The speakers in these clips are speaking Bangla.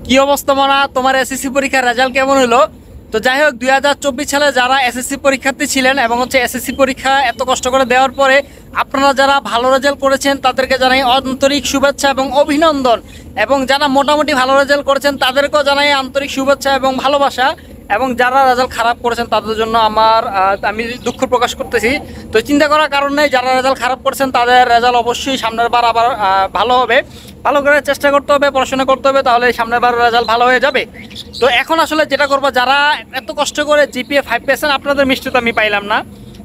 কি অবস্থা মানা, তোমার এসএসসি পরীক্ষার রেজাল্ট কেমন হলো? তো যাই হোক, 2024 সালে যারা এসএসসি পরীক্ষার্থী ছিলেন এবং এসএসসি পরীক্ষা এত কষ্ট করে দেওয়ার পরে আপনারা যারা ভালো রেজাল্ট করেছেন তাদেরকে জানাই আন্তরিক শুভেচ্ছা এবং অভিনন্দন, এবং যারা মোটামুটি ভালো রেজাল্ট করেছেন তাদেরকেও জানাই আন্তরিক শুভেচ্ছা এবং ভালোবাসা, এবং যারা রেজাল্ট খারাপ করেছেন তাদের জন্য আমি দুঃখ প্রকাশ করতেছি। তো চিন্তা করার কারণ নেই, যারা রেজাল্ট খারাপ করেছেন তাদের রেজাল্ট অবশ্যই সামনের বার আবার ভালো হবে। ভালো করে চেষ্টা করতে হবে, পড়াশোনা করতে হবে, তাহলে সামনের বার রেজাল্ট ভালো হয়ে যাবে। তো এখন আসলে যেটা করবো, যারা এত কষ্ট করে জিপিএ 5 পেয়েছেন, আপনাদের মিষ্টি তো আমি পাইলাম না।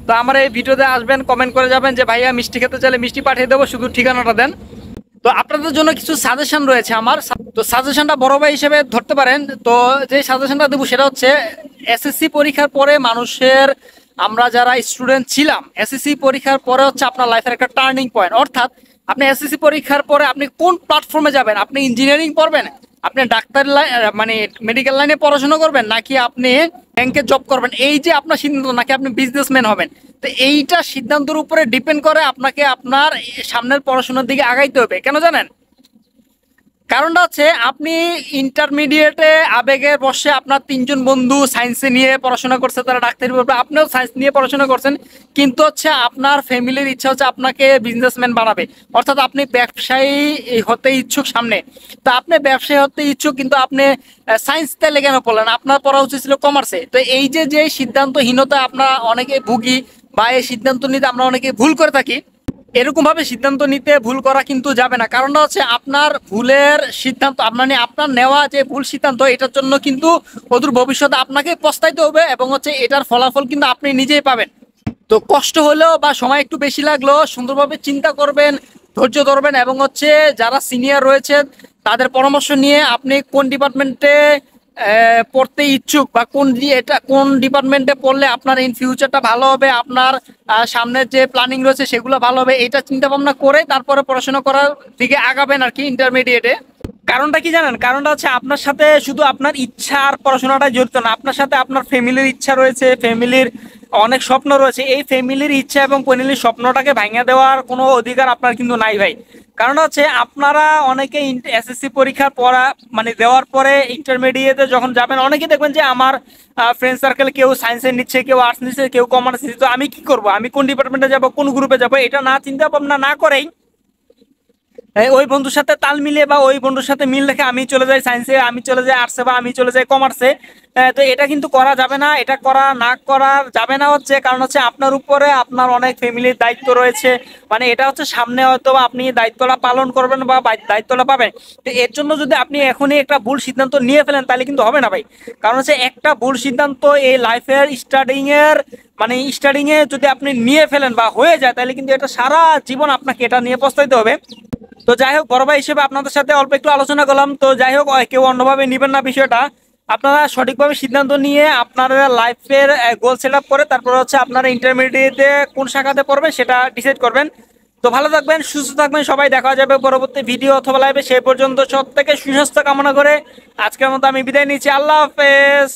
তো আমার এই ভিডিওতে আসবেন, কমেন্ট করে যাবেন যে ভাইয়া মিষ্টি খেতে চাইলে মিষ্টি পাঠিয়ে দেবো, শুধু ঠিকানাটা দেন। তো আপনাদের জন্য কিছু সাজেশন রয়েছে আমার। তো সাজেশনটা বড় ভাই হিসেবে ধরতে পারেন। তো যে সাজেশনটা দেবো সেটা হচ্ছে, এসএসসি পরীক্ষার পরে মানুষের, আমরা যারা স্টুডেন্ট ছিলাম, এসএসসি পরীক্ষার পরে হচ্ছে আপনার লাইফের একটা টার্নিং পয়েন্ট। অর্থাৎ আপনি এসএসসি পরীক্ষার পরে আপনি কোন প্ল্যাটফর্মে যাবেন? আপনি ইঞ্জিনিয়ারিং পড়বেন, আপনি ডাক্তার লাইন মানে মেডিকেল লাইনে পড়াশোনা করবেন, নাকি আপনি ব্যাংকে জব করবেন, এই যে আপনার সিদ্ধান্ত, নাকি আপনি বিজনেসম্যান হবেন। তো এইটা সিদ্ধান্তের উপরে ডিপেন্ড করে আপনাকে আপনার সামনের পড়াশোনার দিকে আগাইতে হবে। কেন জানেন? কারণটা হচ্ছে, আপনি ইন্টারমিডিয়েটে আবেগের বশে আপনার 3জন বন্ধু সায়েন্সে নিয়ে পড়াশোনা করছে, তারা ডাক্তারি পড়বে, আপনিও সায়েন্স নিয়ে পড়াশোনা করছেন, কিন্তু হচ্ছে আপনার ফ্যামিলির ইচ্ছা হচ্ছে আপনাকে বিজনেসম্যান বানাবে, অর্থাৎ আপনি ব্যবসায়ী হতে ইচ্ছুক সামনে। তো আপনি ব্যবসায়ী হতে ইচ্ছুক, কিন্তু আপনি সায়েন্স তাইলে কেন পড়লেন? আপনার পড়া উচিত ছিল কমার্সে। তো এই যে সিদ্ধান্তহীনতা আমরা অনেকে ভুগি, বা এই সিদ্ধান্ত নিতে আমরা অনেকে ভুল করে থাকি। এরকম ভাবে সিদ্ধান্ত নিতে ভুল করা কিন্তু যাবে না। কারণটা হচ্ছে, আপনার ভুলের সিদ্ধান্ত, আপনার নেওয়া যে ভুল সিদ্ধান্ত, এটার জন্য কিন্তু অদূর ভবিষ্যতে আপনাকে পস্তাইতে হবে, এবং এটার ফলাফল কিন্তু আপনি নিজেই পাবেন। তো কষ্ট হলেও বা সময় একটু বেশি লাগলেও সুন্দরভাবে চিন্তা করবেন, ধৈর্য ধরবেন, এবং যারা সিনিয়র রয়েছেন তাদের পরামর্শ নিয়ে আপনি কোন ডিপার্টমেন্টে পড়তে ইচ্ছুক, বা কোন ডিপার্টমেন্টে পড়লে আপনার ইন ফিউচারটা ভালো হবে, আপনার সামনের যে প্ল্যানিং রয়েছে সেগুলো ভালো হবে, এটা চিন্তা ভাবনা করে তারপরে পড়াশোনা করার দিকে আগাবেন আর কি, ইন্টারমিডিয়েটে। কারণটা কি জানেন? কারণটা হচ্ছে, আপনার সাথে শুধু আপনার ইচ্ছা আর পড়াশোনাটা জড়িত না, আপনার সাথে আপনার ফ্যামিলির ইচ্ছা রয়েছে, ফ্যামিলির অনেক স্বপ্ন রয়েছে। এই ফ্যামিলির ইচ্ছা এবং ফ্যামিলির স্বপ্নটাকে ভাঙিয়ে দেওয়ার কোনো অধিকার আপনার কিন্তু নাই ভাই। কারণটা হচ্ছে, আপনারা অনেকে এসএসসি পরীক্ষার পড়া মানে দেওয়ার পরে ইন্টারমিডিয়েটে যখন যাবেন, অনেকে দেখবেন যে আমার ফ্রেন্ড সার্কেল কেউ সায়েন্সে নিচ্ছে, কেউ আর্টস নিচ্ছে, কেউ কমার্স নিচ্ছে। তো আমি কি করব? আমি কোন ডিপার্টমেন্টে যাব, কোন গ্রুপে যাব, এটা না চিন্তা ভাবনা না করেই ওই বন্ধুর সাথে তাল মিলিয়ে, বা ওই বন্ধুর সাথে মিল রেখে আমি চলে যাই সায়েন্সে, আমি চলে যাই আর্টসে, বা আমি চলে যাই কমার্সে। তো এটা কিন্তু করা যাবে না। এটা করা যাবে না হচ্ছে কারণ হচ্ছে, আপনার উপরে আপনার অনেক ফ্যামিলির দায়িত্ব রয়েছে। মানে এটা হচ্ছে, সামনে হয়তো আপনি দায়িত্বটা পালন করবেন বা দায়িত্বটা পাবেন। তো এর জন্য যদি আপনি এখনই একটা ভুল সিদ্ধান্ত নিয়ে ফেলেন, তাহলে কিন্তু হবে না ভাই। কারণ হচ্ছে, একটা ভুল সিদ্ধান্ত এই লাইফের স্টার্টিং এ যদি আপনি নিয়ে ফেলেন বা হয়ে যায়, তাহলে কিন্তু এটা সারা জীবন আপনাকে এটা নিয়ে পস্তাইতে হবে। তো যাই হোক, বড় ভাই হিসেবে আপনাদের সাথে অল্প একটু আলোচনা করলাম। তো যাই হোক, কেউ অন্যভাবে নেবেন না বিষয়টা। আপনারা সঠিকভাবে সিদ্ধান্ত নিয়ে আপনারা লাইফের গোল সেট আপ করে তারপর হচ্ছে আপনারা ইন্টারমিডিয়েটে কোন শাখাতে পড়বেন সেটা ডিসাইড করবেন। তো ভালো থাকবেন, সুস্থ থাকবেন সবাই। দেখা যাবে পরবর্তী ভিডিও অথবা লাইভে। সেই পর্যন্ত সব থেকে সুস্বাস্থ্য কামনা করে আজকের মতো আমি বিদায় নিচ্ছি। আল্লাহ হাফেজ।